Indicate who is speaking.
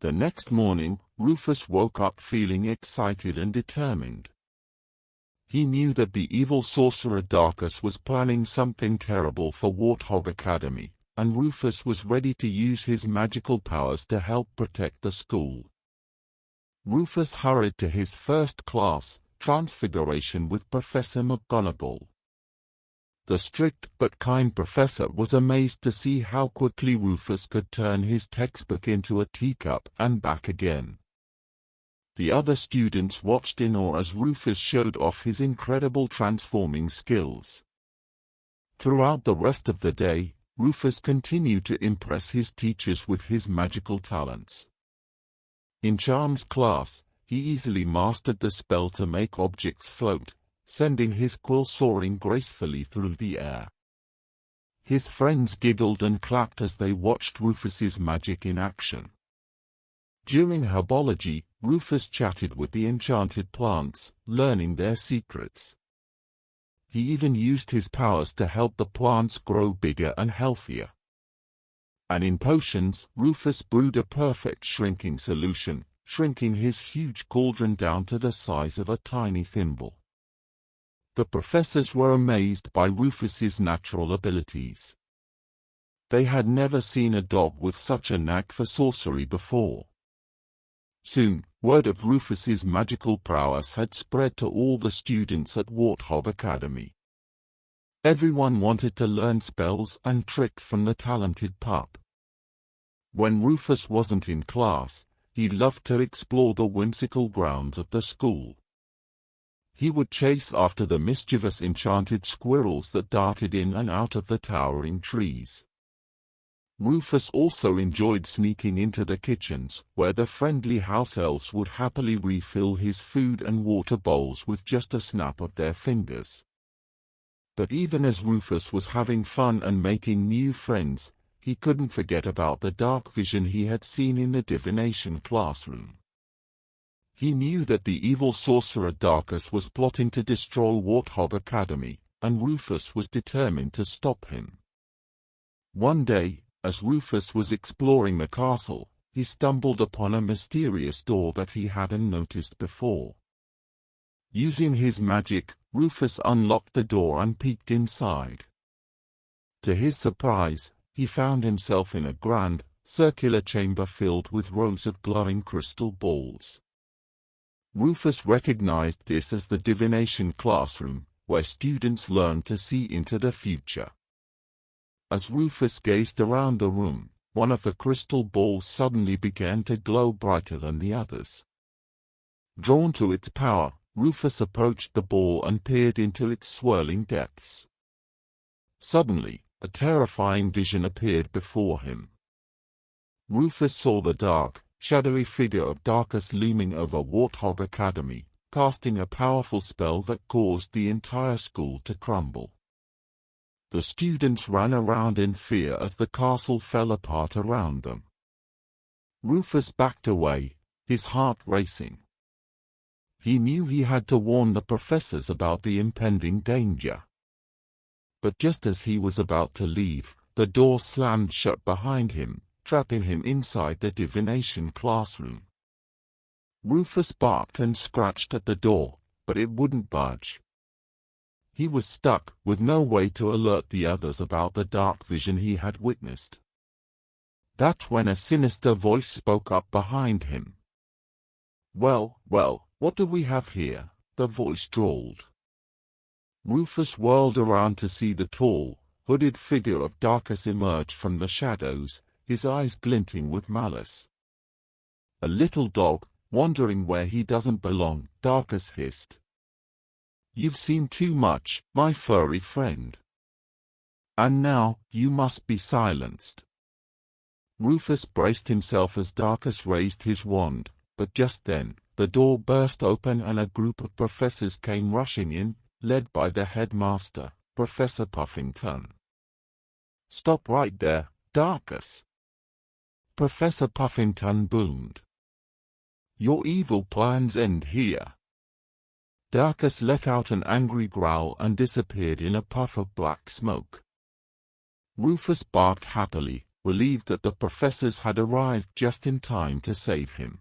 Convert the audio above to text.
Speaker 1: The next morning, Rufus woke up feeling excited and determined. He knew that the evil sorcerer Darkus was planning something terrible for Warthog Academy, and Rufus was ready to use his magical powers to help protect the school. Rufus hurried to his first class, Transfiguration with Professor McGonagall. The strict but kind professor was amazed to see how quickly Rufus could turn his textbook into a teacup and back again. The other students watched in awe as Rufus showed off his incredible transforming skills. Throughout the rest of the day, Rufus continued to impress his teachers with his magical talents. In Charms class, he easily mastered the spell to make objects float, sending his quill soaring gracefully through the air. His friends giggled and clapped as they watched Rufus's magic in action. During herbology, Rufus chatted with the enchanted plants, learning their secrets. He even used his powers to help the plants grow bigger and healthier. And in potions, Rufus brewed a perfect shrinking solution, shrinking his huge cauldron down to the size of a tiny thimble. The professors were amazed by Rufus's natural abilities. They had never seen a dog with such a knack for sorcery before. Soon, word of Rufus's magical prowess had spread to all the students at Warthog Academy. Everyone wanted to learn spells and tricks from the talented pup. When Rufus wasn't in class, he loved to explore the whimsical grounds of the school. He would chase after the mischievous enchanted squirrels that darted in and out of the towering trees. Rufus also enjoyed sneaking into the kitchens, where the friendly house elves would happily refill his food and water bowls with just a snap of their fingers. But even as Rufus was having fun and making new friends, he couldn't forget about the dark vision he had seen in the divination classroom. He knew that the evil sorcerer Darkus was plotting to destroy Warthog Academy, and Rufus was determined to stop him. One day, as Rufus was exploring the castle, he stumbled upon a mysterious door that he hadn't noticed before. Using his magic, Rufus unlocked the door and peeked inside. To his surprise, he found himself in a grand, circular chamber filled with rows of glowing crystal balls. Rufus recognized this as the divination classroom, where students learned to see into the future. As Rufus gazed around the room, one of the crystal balls suddenly began to glow brighter than the others. Drawn to its power, Rufus approached the ball and peered into its swirling depths. Suddenly, a terrifying vision appeared before him. Rufus saw the dark, shadowy figure of Darkus looming over Warthog Academy, casting a powerful spell that caused the entire school to crumble. The students ran around in fear as the castle fell apart around them. Rufus backed away, his heart racing. He knew he had to warn the professors about the impending danger. But just as he was about to leave, the door slammed shut behind him, trapping him inside the divination classroom. Rufus barked and scratched at the door, but it wouldn't budge. He was stuck, with no way to alert the others about the dark vision he had witnessed. That's when a sinister voice spoke up behind him. Well, what do we have here?" the voice drawled. Rufus whirled around to see the tall, hooded figure of Darkus emerge from the shadows, his eyes glinting with malice. "A little dog, wondering where he doesn't belong," Darkus hissed. "You've seen too much, my furry friend. And now, you must be silenced." Rufus braced himself as Darkus raised his wand, but just then, the door burst open and a group of professors came rushing in, led by the headmaster, Professor Puffington. "Stop right there, Darkus!" Professor Puffington boomed. "Your evil plans end here." Darkus let out an angry growl and disappeared in a puff of black smoke. Rufus barked happily, relieved that the professors had arrived just in time to save him.